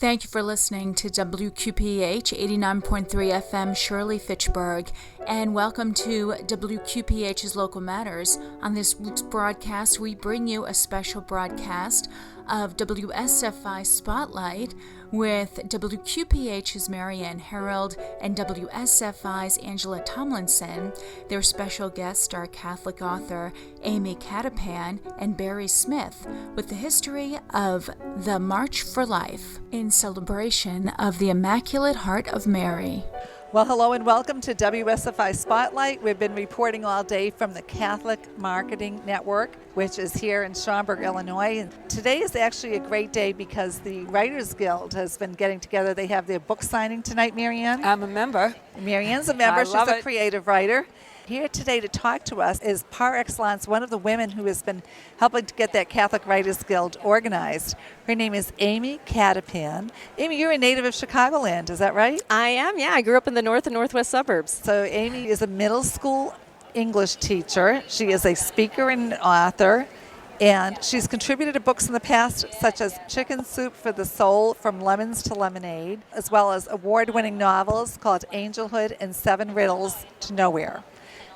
Thank you for listening to WQPH 89.3 FM Shirley Fitchburg, and welcome to WQPH's Local Matters. On this week's broadcast, we bring you a special broadcast of WSFI Spotlight with WQPH's Marianne Harold and WSFI's Angela Tomlinson. Their special guests are Catholic author Amy Catapan and Barry Smith with the history of the March for Life in celebration of the Immaculate Heart of Mary. Well, hello and welcome to WSFI Spotlight. We've been reporting all day from the Catholic Marketing Network, which is here in Schaumburg, Illinois. And today is actually a great day because the Writers Guild has been getting together. They have their book signing tonight, Marianne. I'm a member. Marianne's a member. She's a creative writer. Here today to talk to us is par excellence, one of the women who has been helping to get that Catholic Writers Guild organized. Her name is Amy Catapan. Amy, you're a native of Chicagoland, is that right? I am, yeah. I grew up in the north and northwest suburbs. So Amy is a middle school English teacher. She is a speaker and an author, and she's contributed to books in the past such as Chicken Soup for the Soul, From Lemons to Lemonade, as well as award-winning novels called Angelhood and Seven Riddles to Nowhere.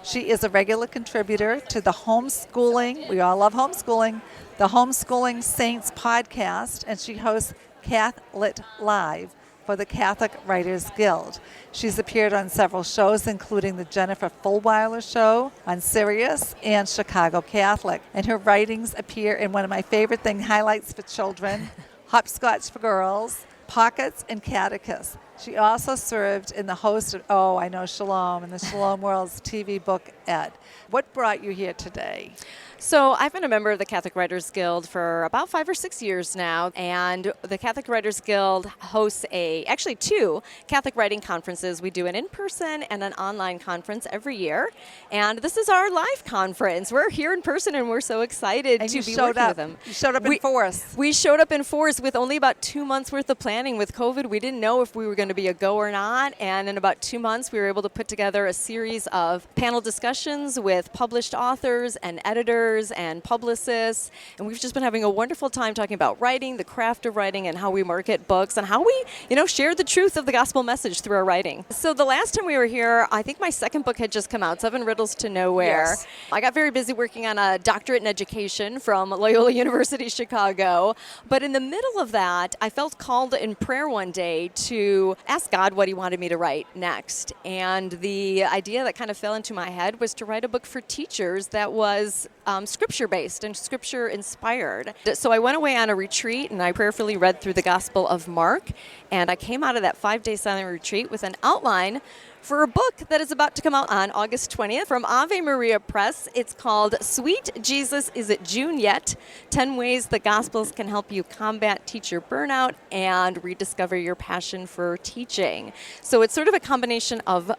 She is a regular contributor to the homeschooling, we all love homeschooling, the Homeschooling Saints podcast, and she hosts Catholic Live for the Catholic Writers Guild. She's appeared on several shows, including the Jennifer Fulwiler Show on Sirius and Chicago Catholic. And her writings appear in one of my favorite highlights for children, Hopscotch for Girls, Pockets, and Catechus. She also served in the host of, Shalom, and the Shalom World's TV book Ed. What brought you here today? So I've been a member of the Catholic Writers Guild for about 5 or 6 years now, and the Catholic Writers Guild hosts actually two Catholic writing conferences. We do an in-person and an online conference every year, and this is our live conference. We're here in person, and we're so excited to be working with them. You showed up in force. We showed up in force with only about 2 months worth of planning. With COVID, we didn't know if we were going to be a go or not, and in about 2 months, we were able to put together a series of panel discussions with published authors and editors and publicists, and we've just been having a wonderful time talking about writing, the craft of writing, and how we market books, and how we, share the truth of the gospel message through our writing. So the last time we were here, I think my second book had just come out, Seven Riddles to Nowhere. Yes. I got very busy working on a doctorate in education from Loyola University, Chicago, but in the middle of that, I felt called in prayer one day to ask God what he wanted me to write next, and the idea that kind of fell into my head was to write a book for teachers that was scripture-based and scripture-inspired. So I went away on a retreat, and I prayerfully read through the Gospel of Mark, and I came out of that 5-day silent retreat with an outline for a book that is about to come out on August 20th from Ave Maria Press. It's called Sweet Jesus, Is It June Yet? 10 Ways the Gospels Can Help You Combat Teacher Burnout and Rediscover Your Passion for Teaching. So it's sort of a combination of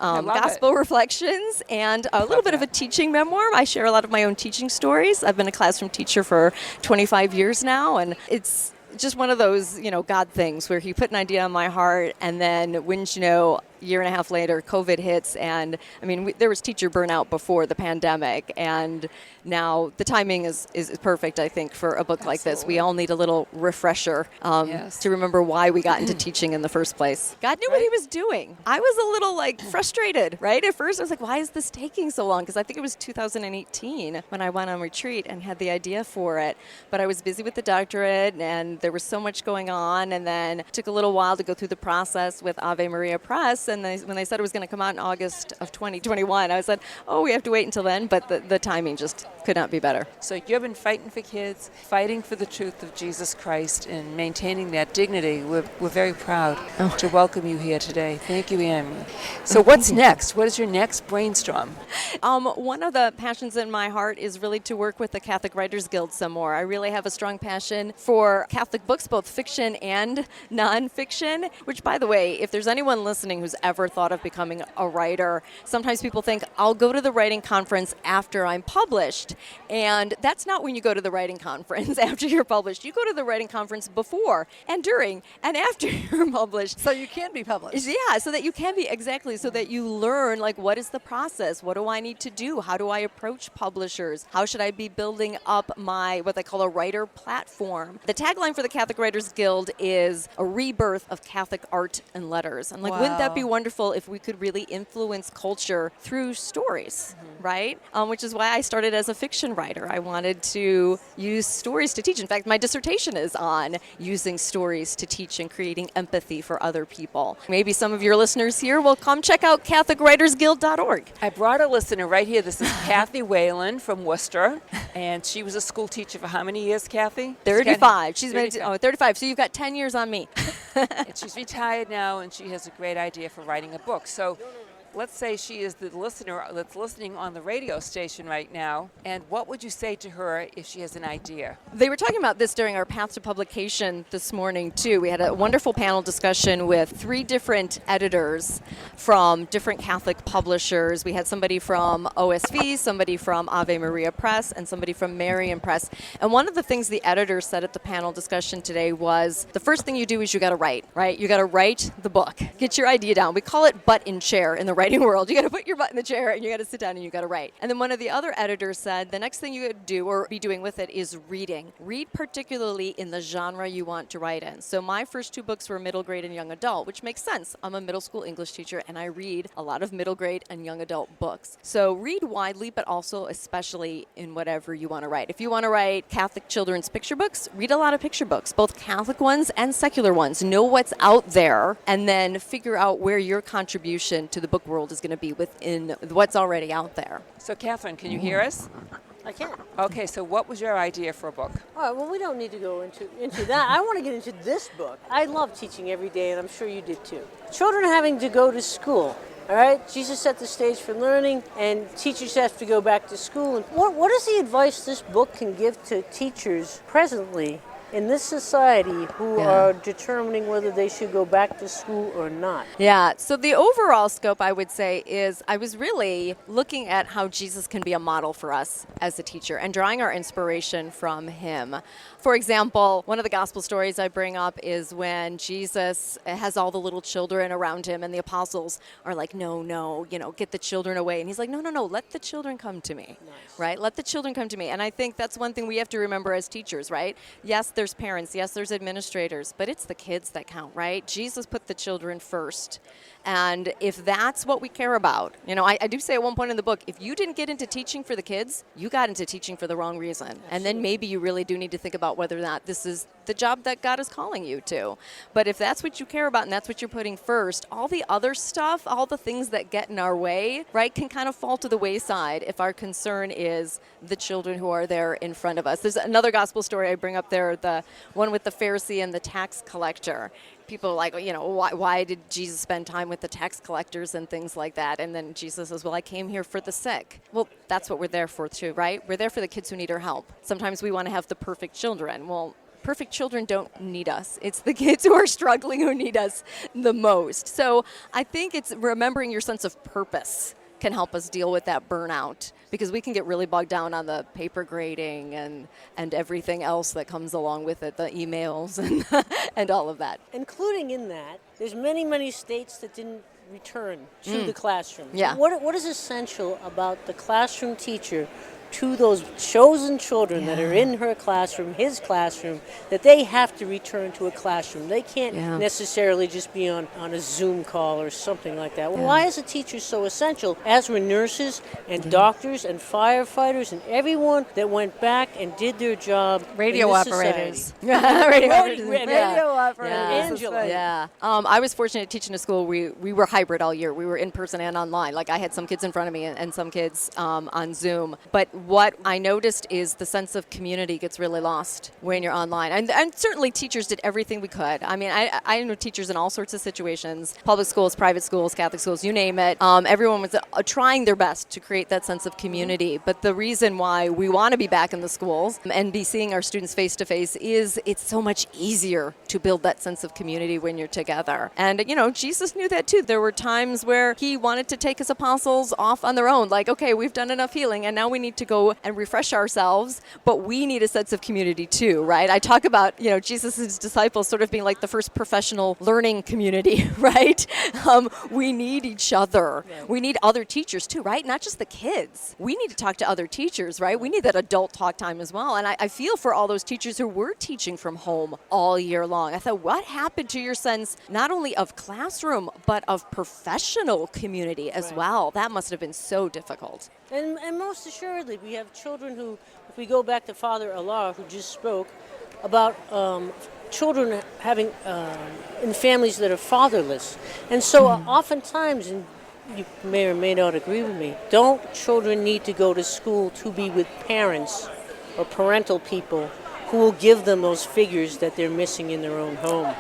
gospel reflections and a little bit of a teaching memoir. I share a lot of my own teaching stories. I've been a classroom teacher for 25 years now, and it's just one of those, God things where he put an idea on my heart, and then wouldn't you know, year and a half later, COVID hits, and there was teacher burnout before the pandemic, and now the timing is perfect, I think, for a book like this. We all need a little refresher to remember why we got into teaching in the first place. God knew what he was doing. I was a little frustrated, right? At first I was like, why is this taking so long? Because I think it was 2018 when I went on retreat and had the idea for it, but I was busy with the doctorate, and there was so much going on, and then it took a little while to go through the process with Ave Maria Press. And when they said it was going to come out in August of 2021, I said, we have to wait until then, but the timing just could not be better. So you've been fighting for kids, fighting for the truth of Jesus Christ, and maintaining that dignity. We're very proud to welcome you here today. Thank you, Amy. So what's next? What is your next brainstorm? One of the passions in my heart is really to work with the Catholic Writers Guild some more. I really have a strong passion for Catholic books, both fiction and nonfiction, which, by the way, if there's anyone listening who's ever thought of becoming a writer. Sometimes people think, I'll go to the writing conference after I'm published. And that's not when you go to the writing conference after you're published. You go to the writing conference before and during and after you're published. So you can be published. Yeah, so that you can be, exactly, so that you learn, like, what is the process? What do I need to do? How do I approach publishers? How should I be building up my, what they call a writer platform? The tagline for the Catholic Writers Guild is a rebirth of Catholic art and letters. I'm like, wouldn't that be wonderful if we could really influence culture through stories, right? Which is why I started as a fiction writer. I wanted to use stories to teach. In fact, my dissertation is on using stories to teach and creating empathy for other people. Maybe some of your listeners here will come check out CatholicWritersGuild.org. I brought a listener right here. This is Kathy Whalen from Worcester, and she was a school teacher for how many years, Kathy? 35. She's 35. been 35. So you've got 10 years on me. And she's retired now, and she has a great idea for writing a book. So let's say she is the listener that's listening on the radio station right now, and what would you say to her if she has an idea? They were talking about this during our Path to Publication this morning, too. We had a wonderful panel discussion with 3 different editors from different Catholic publishers. We had somebody from OSV, somebody from Ave Maria Press, and somebody from Marian Press. And one of the things the editors said at the panel discussion today was, the first thing you do is you got to write, right? You got to write the book. Get your idea down. We call it butt in chair in the writing world. You got to put your butt in the chair and you got to sit down and you got to write. And then one of the other editors said the next thing you could do or be doing with it is reading. Read particularly in the genre you want to write in. So my first 2 books were middle grade and young adult, which makes sense. I'm a middle school English teacher and I read a lot of middle grade and young adult books. So read widely, but also especially in whatever you want to write. If you want to write Catholic children's picture books, read a lot of picture books, both Catholic ones and secular ones. Know what's out there and then figure out where your contribution to the book world is going to be within what's already out there. So, Catherine, can you hear us? I can. Okay, so what was your idea for a book? All right, well, we don't need to go into that. I want to get into this book. I love teaching every day, and I'm sure you did too. Children having to go to school. All right, Jesus set the stage for learning, and teachers have to go back to school. And what is the advice this book can give to teachers presently in this society who are determining whether they should go back to school or not? Yeah, so the overall scope, I would say, is I was really looking at how Jesus can be a model for us as a teacher and drawing our inspiration from him. For example, one of the gospel stories I bring up is when Jesus has all the little children around him and the apostles are like, no, get the children away. And he's like, no, let the children come to me, right? Let the children come to me. And I think that's one thing we have to remember as teachers, right? Yes, there's parents, yes, there's administrators, but it's the kids that count, right? Jesus put the children first. And if that's what we care about, I do say at one point in the book, if you didn't get into teaching for the kids, you got into teaching for the wrong reason. Absolutely. And then maybe you really do need to think about whether or not this is the job that God is calling you to. But if that's what you care about and that's what you're putting first, all the other stuff, all the things that get in our way, right, can kind of fall to the wayside if our concern is the children who are there in front of us. There's another gospel story I bring up there, the one with the Pharisee and the tax collector. People are like, why did Jesus spend time with the tax collectors and things like that? And then Jesus says, well, I came here for the sick. Well, that's what we're there for too, right? We're there for the kids who need our help. Sometimes we want to have the perfect children. Well, perfect children don't need us. It's the kids who are struggling who need us the most. So I think it's remembering your sense of purpose can help us deal with that burnout, because we can get really bogged down on the paper grading and everything else that comes along with it, the emails and all of that. Including in that, there's many states that didn't return to the classroom. Yeah. What is essential about the classroom teacher to those chosen children that are in her classroom, his classroom, that they have to return to a classroom? They can't necessarily just be on a Zoom call or something like that. Why is a teacher so essential, as were nurses and doctors and firefighters and everyone that went back and did their job? Radio in this operators. Radio operators. Angela. Yeah. I was fortunate teaching a school. We were hybrid all year. We were in person and online. Like I had some kids in front of me and some kids on Zoom. But what I noticed is the sense of community gets really lost when you're online. And certainly teachers did everything we could. I mean, I know teachers in all sorts of situations, public schools, private schools, Catholic schools, you name it. Everyone was trying their best to create that sense of community. But the reason why we want to be back in the schools and be seeing our students face to face is it's so much easier to build that sense of community when you're together. And, Jesus knew that too. There were times where he wanted to take his apostles off on their own, like, okay, we've done enough healing and now we need to go and refresh ourselves, but we need a sense of community too, right? I talk about, Jesus' disciples sort of being like the first professional learning community, right? We need each other. Right. We need other teachers too, right? Not just the kids. We need to talk to other teachers, right? We need that adult talk time as well. And I feel for all those teachers who were teaching from home all year long. I thought, what happened to your sense not only of classroom, but of professional community as well? That must have been so difficult. And most assuredly, we have children who, if we go back to Father Allah, who just spoke about children having in families that are fatherless. And so oftentimes, and you may or may not agree with me, don't children need to go to school to be with parents or parental people who will give them those figures that they're missing in their own home?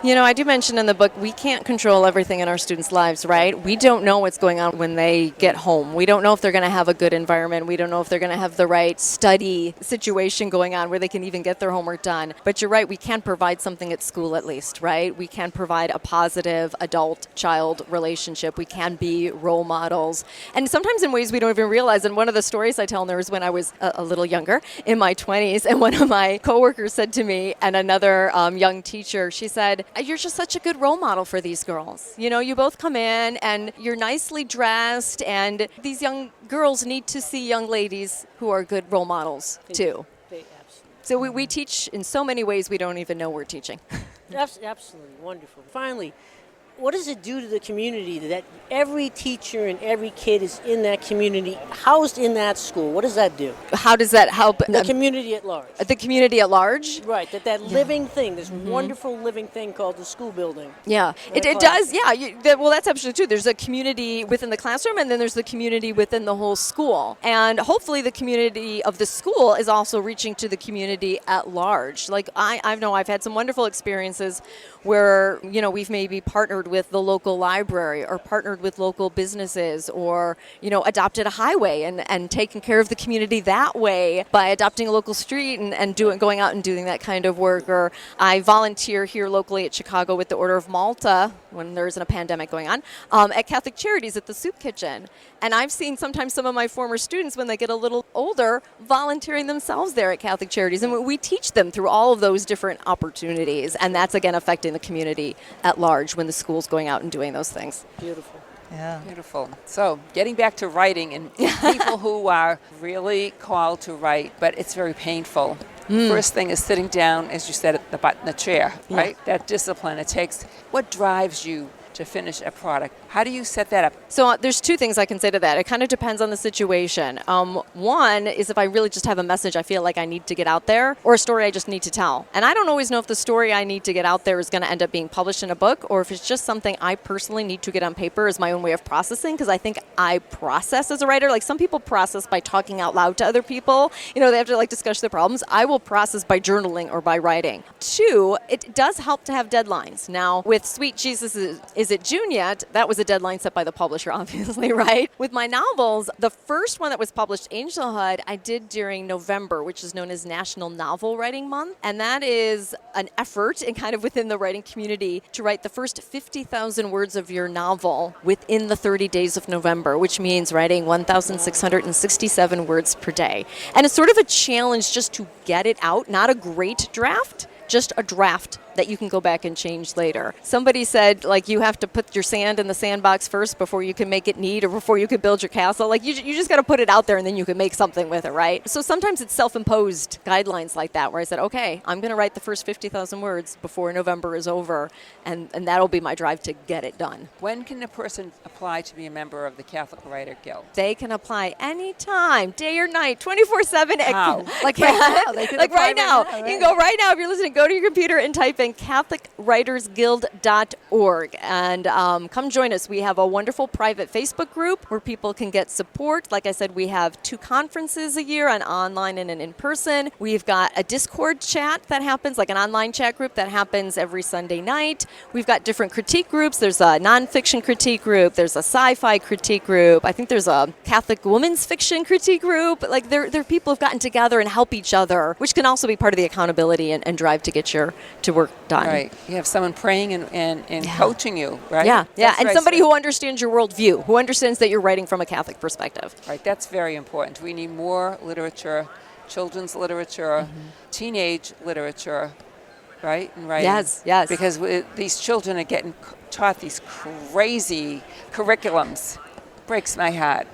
I do mention in the book, we can't control everything in our students' lives, right? We don't know what's going on when they get home. We don't know if they're going to have a good environment. We don't know if they're going to have the right study situation going on where they can even get their homework done. But you're right, we can provide something at school at least, right? We can provide a positive adult-child relationship. We can be role models. And sometimes in ways we don't even realize. And one of the stories I tell in there is when I was a little younger, in my 20s, and one of my coworkers said to me, and another young teacher, she said, you're just such a good role model for these girls. You both come in and you're nicely dressed, and these young girls need to see young ladies who are good role models too. So we teach in so many ways we don't even know we're teaching. Absolutely wonderful. Finally, what does it do to the community that every teacher and every kid is in that community, housed in that school? What does that do? How does that help? The community at large. The community at large? Right, that living thing, this wonderful living thing called the school building. Yeah, it does, yeah. Well, that's absolutely true. There's a community within the classroom, and then there's the community within the whole school. And hopefully the community of the school is also reaching to the community at large. Like, I know I've had some wonderful experiences where, we've maybe partnered with the local library or partnered with local businesses or, adopted a highway and taken care of the community that way by adopting a local street and going out and doing that kind of work. Or I volunteer here locally at Chicago with the Order of Malta when there isn't a pandemic going on, at Catholic Charities at the soup kitchen. And I've seen sometimes some of my former students, when they get a little older, volunteering themselves there at Catholic Charities. And we teach them through all of those different opportunities. And that's, again, affecting the community at large when the school's going out and doing those things. Beautiful. Yeah. Beautiful. So getting back to writing and people who are really called to write, but it's very painful. First thing is sitting down, as you said, at the chair, right? That discipline it takes. What drives you to finish a product? How do you set that up? So there's two things I can say to that. It kind of depends on the situation. One is if I really just have a message I feel like I need to get out there, or a story I just need to tell. And I don't always know if the story I need to get out there is going to end up being published in a book, or if it's just something I personally need to get on paper as my own way of processing, because I think I process as a writer. Like, some people process by talking out loud to other people. They have to discuss their problems. I will process by journaling or by writing. Two, it does help to have deadlines. Now, with Sweet Jesus Is It June Yet? That was a deadline set by the publisher, obviously, right? With my novels, the first one that was published, Angelhood, I did during November, which is known as National Novel Writing Month. And that is an effort, and kind of within the writing community, to write the first 50,000 words of your novel within the 30 days of November, which means writing 1,667 words per day. And it's sort of a challenge just to get it out, not a great draft, just a draft that you can go back and change later. Somebody said, you have to put your sand in the sandbox first before you can make it neat, or before you can build your castle. You just got to put it out there and then you can make something with it, right? So sometimes it's self-imposed guidelines like that, where I said, okay, I'm going to write the first 50,000 words before November is over, and that'll be my drive to get it done. When can a person apply to be a member of the Catholic Writer Guild? They can apply anytime, day or night, 24/7. How? Like right now. They can apply right now. right? You can go right now if you're listening. Go to your computer and type in CatholicWritersGuild.org and come join us. We have a wonderful private Facebook group where people can get support. Like I said, we have 2 conferences a year, an online and an in-person. We've got a Discord chat that happens, like an online chat group that happens every Sunday night. We've got different critique groups. There's a nonfiction critique group. There's a sci-fi critique group. I think there's a Catholic women's fiction critique group. There are people who've gotten together and help each other, which can also be part of the accountability and drive to get to work done. Right. You have someone praying and coaching you, right? Yeah, That's and very somebody good. who understands your worldview, who understands that you're writing from a Catholic perspective. Right, that's very important. We need more literature, children's literature, teenage literature, right? And writing. Yes. Because these children are getting taught these crazy curriculums. Breaks my heart.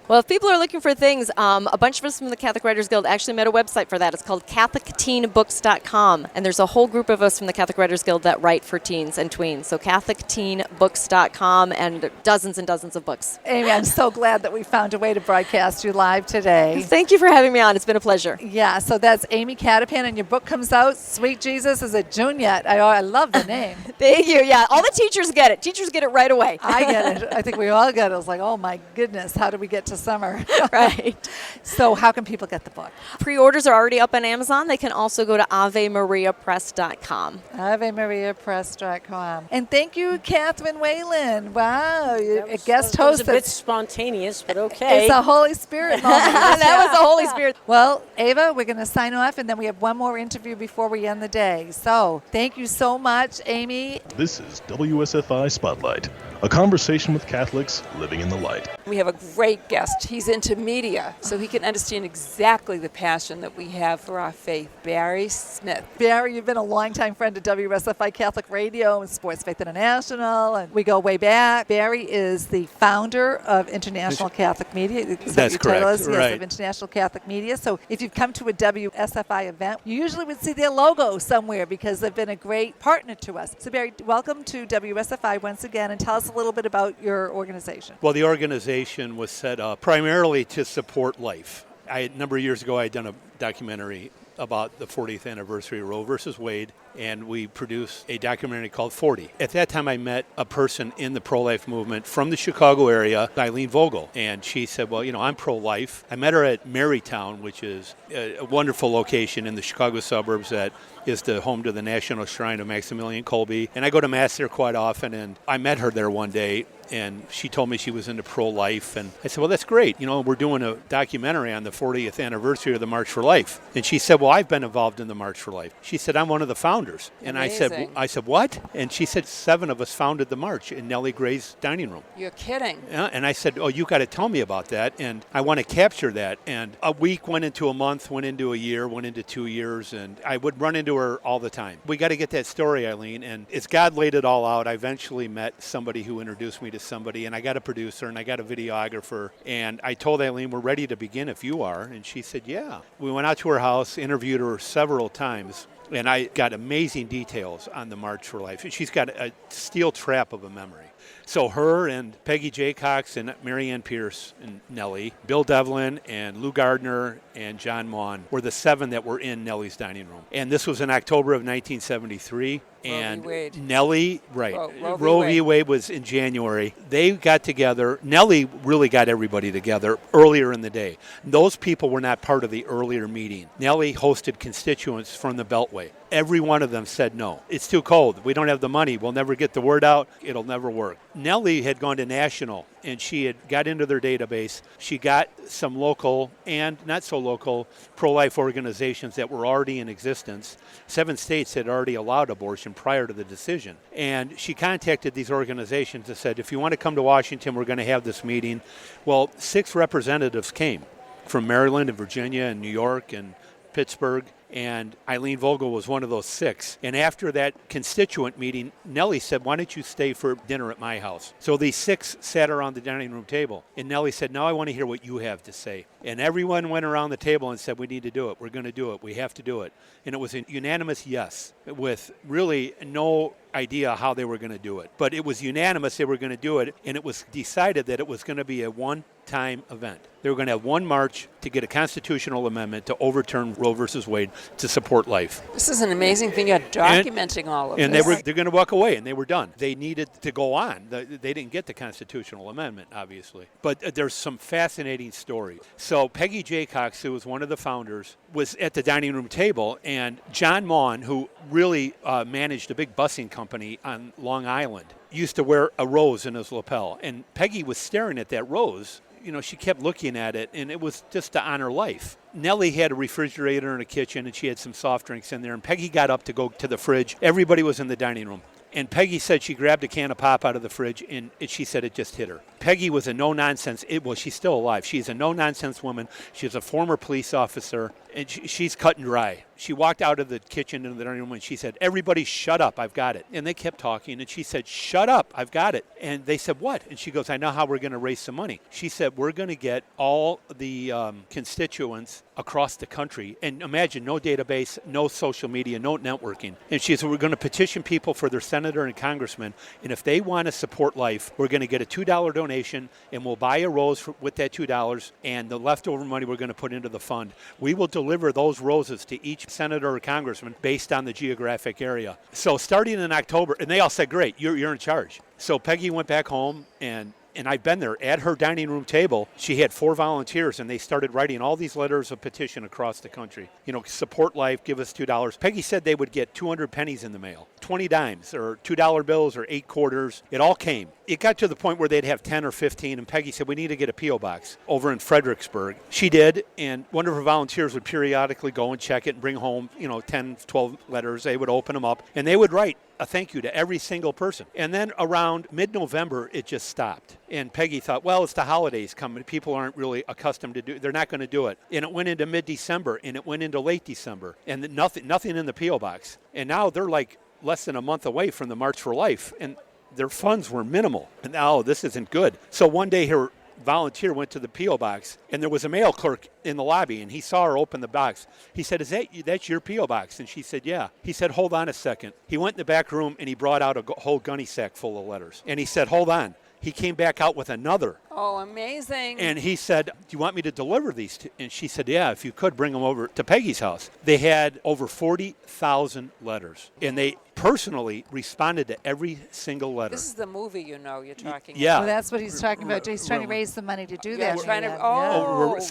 Well, if people are looking for things, a bunch of us from the Catholic Writers Guild actually made a website for that. It's called CatholicTeenBooks.com, and there's a whole group of us from the Catholic Writers Guild that write for teens and tweens. So CatholicTeenBooks.com, and dozens of books. Amy, I'm so glad that we found a way to broadcast you live today. Thank you for having me on. It's been a pleasure. Yeah, so that's Amy Catapan, and your book comes out, Sweet Jesus. Is it June yet? I love the name. Thank you. Yeah, all the teachers get it. Teachers get it right away. I get it. I think we all get it. It's like, oh my goodness, how do we get to summer? Right. So how can people get the book? Pre-orders are already up on Amazon. They can also go to AveMariaPress.com. AveMariaPress.com. And thank you, Catherine Whalen. Wow, a guest That was host. a bit spontaneous, but okay. It's a Holy Spirit moment. That was the Holy Spirit. Well, Ava, we're going to sign off, and then we have one more interview before we end the day. So thank you so much, Amy. This is WSFI Spotlight, a conversation with Catholics living in the light. We have a great guest. He's into media, so he can understand exactly the passion that we have for our faith. Barry Smith. Barry, you've been a longtime friend of WSFI Catholic Radio and Sports Faith International, and we go way back. Barry is the founder of International Catholic Media. Is That's what your title correct, is? Yes, right. of International Catholic Media. So if you've come to a WSFI event, you usually would see their logo somewhere because they've been a great partner to us. So Barry, welcome to WSFI once again, and tell us a little bit about your organization. Well, the organization was set up primarily to support life. A number of years ago, I had done a documentary about the 40th anniversary of Roe versus Wade, and we produced a documentary called 40. At that time, I met a person in the pro-life movement from the Chicago area, Eileen Vogel, and she said, well, I'm pro-life. I met her at Marytown, which is a wonderful location in the Chicago suburbs that is the home to the National Shrine of Maximilian Kolbe, and I go to Mass there quite often, and I met her there one day, and she told me she was into pro-life, and I said, well, that's great. We're doing a documentary on the 40th anniversary of the March for Life. And she said, well, I've been involved in the March for Life. She said, I'm one of the founders. And Amazing. I said, what? And she said, 7 of us founded the March in Nellie Gray's dining room. You're kidding. Yeah, and I said, oh, you got to tell me about that, and I want to capture that. And a week went into a month, went into a year, went into 2 years, and I would run into her all the time. We got to get that story, Eileen, and as God laid it all out, I eventually met somebody who introduced me to somebody, and I got a producer, and I got a videographer, and I told Eileen, we're ready to begin if you are, and she said, yeah. We went out to her house, interviewed her several times, and I got amazing details on the March for Life. She's got a steel trap of a memory. So her and Peggy Jaycox and Marianne Pierce and Nellie, Bill Devlin and Lou Gardner and John Maughan were the 7 that were in Nellie's dining room. And this was in October of 1973. And Wade. Nellie, right, Roe v. v. Wade was in January. They got together. Nellie really got everybody together earlier in the day. Those people were not part of the earlier meeting. Nellie hosted constituents from the Beltway. Every one of them said no. It's too cold. We don't have the money. We'll never get the word out. It'll never work. Nellie had gone to national, and she had got into their database. She got some local and not so local pro-life organizations that were already in existence. 7 states had already allowed abortion prior to the decision. And she contacted these organizations and said, if you want to come to Washington, we're going to have this meeting. Well, 6 representatives came from Maryland and Virginia and New York and Pittsburgh. And Eileen Vogel was one of those 6. And after that constituent meeting, Nellie said, why don't you stay for dinner at my house? So these 6 sat around the dining room table. And Nellie said, now I want to hear what you have to say. And everyone went around the table and said, we need to do it. We're going to do it. We have to do it. And it was a unanimous yes, with really no idea how they were going to do it. But it was unanimous they were going to do it, and it was decided that it was going to be a one-time event. They were going to have one march to get a constitutional amendment to overturn Roe versus Wade to support life. This is an amazing thing. You're documenting all of and this. they're going to walk away, and they were done. They needed to go on. They didn't get the constitutional amendment, obviously. But there's some fascinating stories. So Peggy Jaycox, who was one of the founders, was at the dining room table, and John Maughan, who really managed a big busing company on Long Island, used to wear a rose in his lapel. And Peggy was staring at that rose she kept looking at it, and it was just to honor life. Nellie had a refrigerator in the kitchen, and she had some soft drinks in there, and Peggy got up to go to the fridge. Everybody was in the dining room. And Peggy said she grabbed a can of pop out of the fridge, and she said it just hit her. Peggy was a no-nonsense. She's still alive. She's a no-nonsense woman. She's a former police officer, and she's cut and dry. She walked out of the kitchen into the dining room, and she said, "Everybody shut up, I've got it." And they kept talking, and she said, "Shut up, I've got it." And they said, "What?" And she goes, "I know how we're going to raise some money." She said, "We're going to get all the constituents across the country." And imagine, no database, no social media, no networking. And she said, "We're going to petition people for their senator and congressman, and if they want to support life, we're going to get a $2 donation, and we'll buy a rose with that $2, and the leftover money we're going to put into the fund. We will deliver those roses to each senator or congressman based on the geographic area." So starting in October, and they all said, "Great, you're in charge." So Peggy went back home, and I've been there at her dining room table. She had 4 volunteers, and they started writing all these letters of petition across the country. Support life, give us $2. Peggy said they would get 200 pennies in the mail, 20 dimes, or $2 bills, or 8 quarters. It all came. It got to the point where they'd have 10 or 15, and Peggy said, "We need to get a P.O. box over in Fredericksburg." She did, and one of her volunteers would periodically go and check it and bring home, 10, 12 letters. They would open them up, and they would write a thank you to every single person. And then around mid-November, it just stopped. And Peggy thought, well, it's the holidays coming. People aren't really accustomed to they're not going to do it. And it went into mid-December, and it went into late December, and nothing in the P.O. box. And now they're like less than a month away from the March for Life, and their funds were minimal. And now this isn't good. So one day her volunteer went to the P.O. box, and there was a mail clerk in the lobby, and he saw her open the box. He said, that's your P.O. box? And she said, yeah. He said, hold on a second. He went in the back room, and he brought out a whole gunny sack full of letters. And he said, hold on. He came back out with another. Oh, amazing. And he said, do you want me to deliver these? And she said, yeah, if you could, bring them over to Peggy's house. They had over 40,000 letters, and they personally responded to every single letter. This is the movie, you're talking yeah. Well, that's what he's talking about. He's trying to raise the money to do that.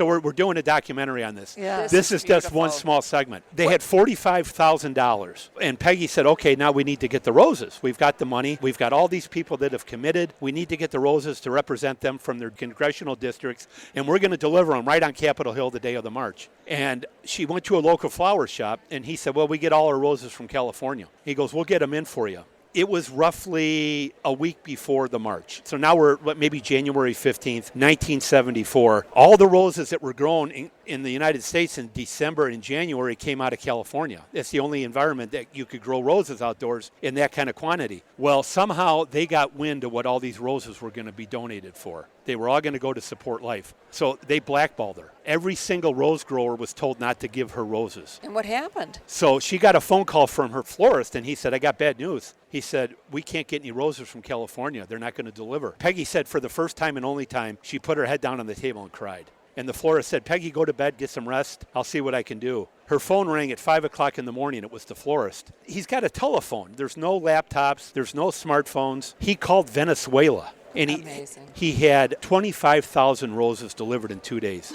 We're doing a documentary on this. Yeah. This is just one small segment. They had $45,000, and Peggy said, okay, now we need to get the roses. We've got the money. We've got all these people that have committed. We need to get the roses to represent them from their congressional districts, and we're going to deliver them right on Capitol Hill the day of the march. And she went to a local flower shop, and he said, well, we get all our roses from California. He goes, we'll get them in for you. It was roughly a week before the march. So now we're maybe January 15th, 1974. All the roses that were grown in the United States in December and January came out of California. It's the only environment that you could grow roses outdoors in that kind of quantity. Well, somehow they got wind of what all these roses were going to be donated for. They were all going to go to support life. So they blackballed her. Every single rose grower was told not to give her roses. And what happened? So she got a phone call from her florist, and he said, I got bad news. He said, we can't get any roses from California. They're not going to deliver. Peggy said for the first time and only time, she put her head down on the table and cried. And the florist said, Peggy, go to bed, get some rest. I'll see what I can do. Her phone rang at 5 o'clock in the morning. It was the florist. He's got a telephone. There's no laptops. There's no smartphones. He called Venezuela. And he had 25,000 roses delivered in 2 days.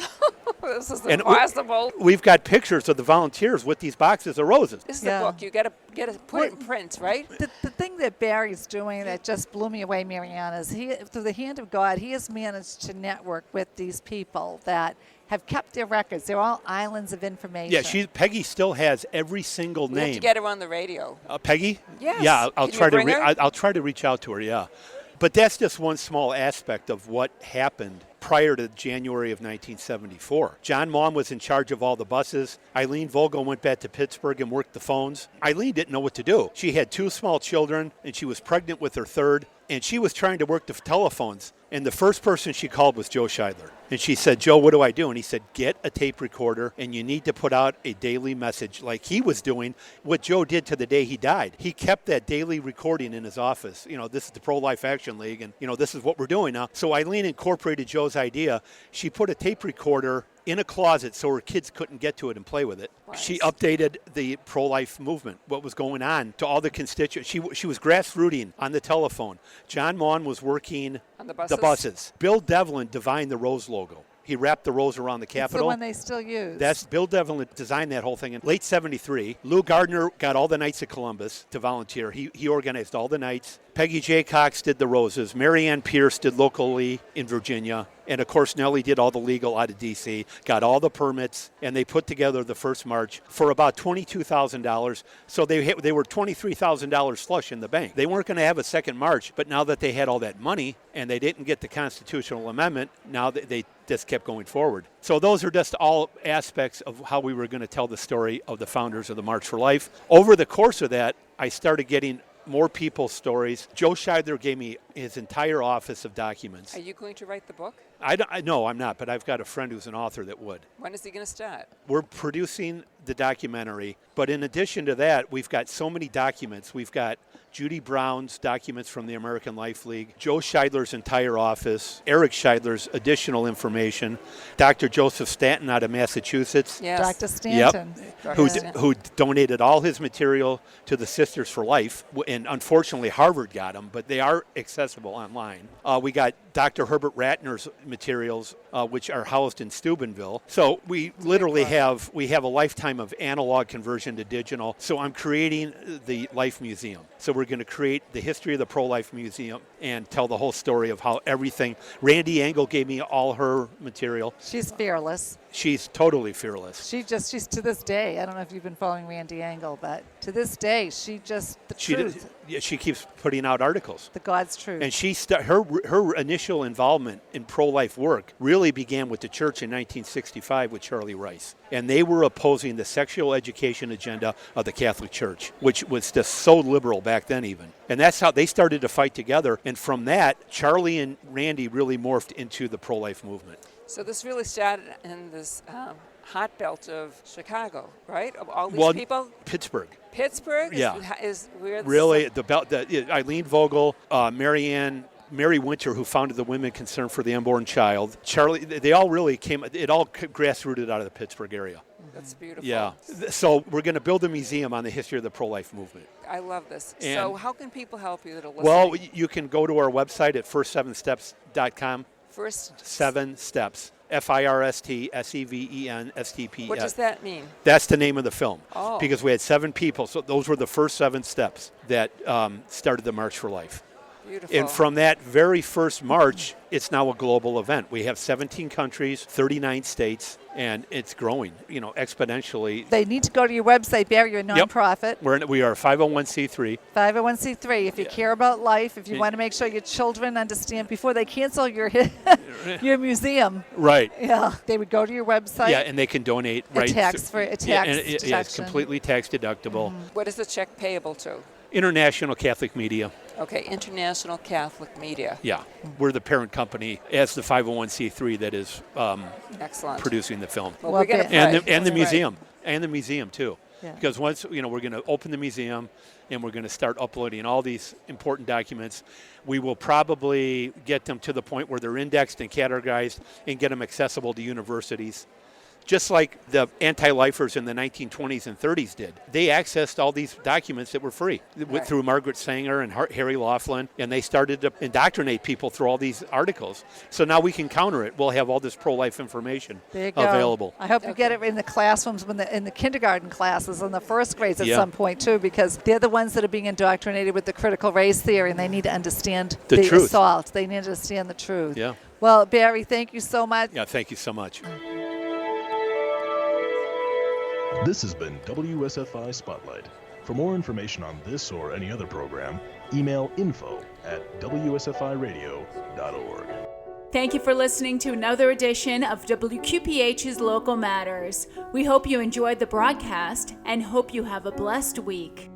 This is impossible. We've got pictures of the volunteers with these boxes of roses. This is the book. You got to put it in print, right? The thing that Barry's doing that just blew me away, Marianne, is through the hand of God, he has managed to network with these people that have kept their records. They're all islands of information. Yeah, Peggy still has every single name. You have to get her on the radio. Peggy? Yes. Yeah, I'll try to. I'll try to reach out to her. Yeah. But that's just one small aspect of what happened prior to January of 1974. John Maughan was in charge of all the buses. Eileen Vogel went back to Pittsburgh and worked the phones. Eileen didn't know what to do. She had 2 small children, and she was pregnant with her third, and she was trying to work the telephones. And the first person she called was Joe Scheidler. And she said, Joe, what do I do? And he said, get a tape recorder, and you need to put out a daily message like he was doing, what Joe did to the day he died. He kept that daily recording in his office. This is the Pro-Life Action League, and, this is what we're doing now. So Eileen incorporated Joe's idea. She put a tape recorder in a closet so her kids couldn't get to it and play with it. Nice. She updated the pro-life movement, what was going on to all the constituents. She was grassrooting on the telephone. John Maughan was working on the buses. Bill Devlin designed the Rose logo. He wrapped the rose around the Capitol. It's the one they still use. That's Bill Devlin designed that whole thing in late 73. Lou Gardner got all the Knights of Columbus to volunteer. He organized all the Knights. Peggy J. Cox did the roses. Mary Ann Pierce did locally in Virginia. And, of course, Nellie did all the legal out of D.C., got all the permits, and they put together the first march for about $22,000. So they were $23,000 flush in the bank. They weren't going to have a second march, but now that they had all that money and they didn't get the constitutional amendment, now they just kept going forward. So those are just all aspects of how we were going to tell the story of the founders of the March for Life. Over the course of that, I started getting more people's stories. Joe Scheidler gave me his entire office of documents. Are you going to write the book? No, I'm not, but I've got a friend who's an author that would. When is he going to start? We're producing the documentary, but in addition to that, we've got so many documents. We've got Judy Brown's documents from the American Life League, Joe Scheidler's entire office, Eric Scheidler's additional information, Dr. Joseph Stanton out of Massachusetts. Yes. Dr. Stanton. Yep. Who donated all his material to the Sisters for Life, and unfortunately Harvard got them, but they are accessible online. We got Dr. Herbert Ratner's materials, which are housed in Steubenville. So we literally have a lifetime of analog conversion to digital. So I'm creating the Life Museum. So we're going to create the history of the Pro-Life Museum and tell the whole story of how everything. Randy Engel gave me all her material. She's fearless. She's totally fearless. She's to this day, I don't know if you've been following Randy Engel, but to this day, truth. She keeps putting out articles. The God's truth. And her initial involvement in pro-life work really began with the church in 1965 with Charlie Rice. And they were opposing the sexual education agenda of the Catholic Church, which was just so liberal back then even. And that's how they started to fight together. And from that, Charlie and Randy really morphed into the pro-life movement. So this really started in this hot belt of Chicago, right? Of all these people? Pittsburgh. Pittsburgh is where this really the belt. Eileen Vogel, Mary Winter, who founded the Women Concerned for the Unborn Child, Charlie. They all really came. It all grassrooted out of the Pittsburgh area. That's beautiful. Yeah. So we're going to build a museum on the history of the pro-life movement. I love this. And so how can people help you that are listening? Well, you can go to our website at first7steps.com. First 7 Steps. FIRSTSEVENSTPS. What does that mean? That's the name of the film. Oh. Because we had 7 people, so those were the first 7 steps that started the March for Life. Beautiful. And from that very first march, it's now a global event. We have 17 countries, 39 states, and it's growing, exponentially. They need to go to your website, Barry. You're a nonprofit. Yep. We are a 501c3. 501c3. If you care about life, if you want to make sure your children understand before they cancel your museum. Right. Yeah. They would go to your website. Yeah, and they can donate. It's completely tax deductible. What is the check payable to? International Catholic Media. Okay, International Catholic Media. Yeah, we're the parent company as the 501c3 that is excellent producing the film. Well, we're gonna and the museum, and the museum too, yeah. Because once we're going to open the museum, and we're going to start uploading all these important documents. We will probably get them to the point where they're indexed and categorized and get them accessible to universities. Just like the anti-lifers in the 1920s and 30s did. They accessed all these documents that were free through Margaret Sanger and Harry Laughlin, and they started to indoctrinate people through all these articles. So now we can counter it. We'll have all this pro-life information available. I hope you get it in the classrooms, in the kindergarten classes, in the first grades at some point too, because they're the ones that are being indoctrinated with the critical race theory, and they need to understand the truth. Assault. They need to understand the truth. Yeah. Well, Barry, thank you so much. Yeah, thank you so much. This has been WSFI Spotlight. For more information on this or any other program, email info@wsfiradio.org. Thank you for listening to another edition of WQPH's Local Matters. We hope you enjoyed the broadcast and hope you have a blessed week.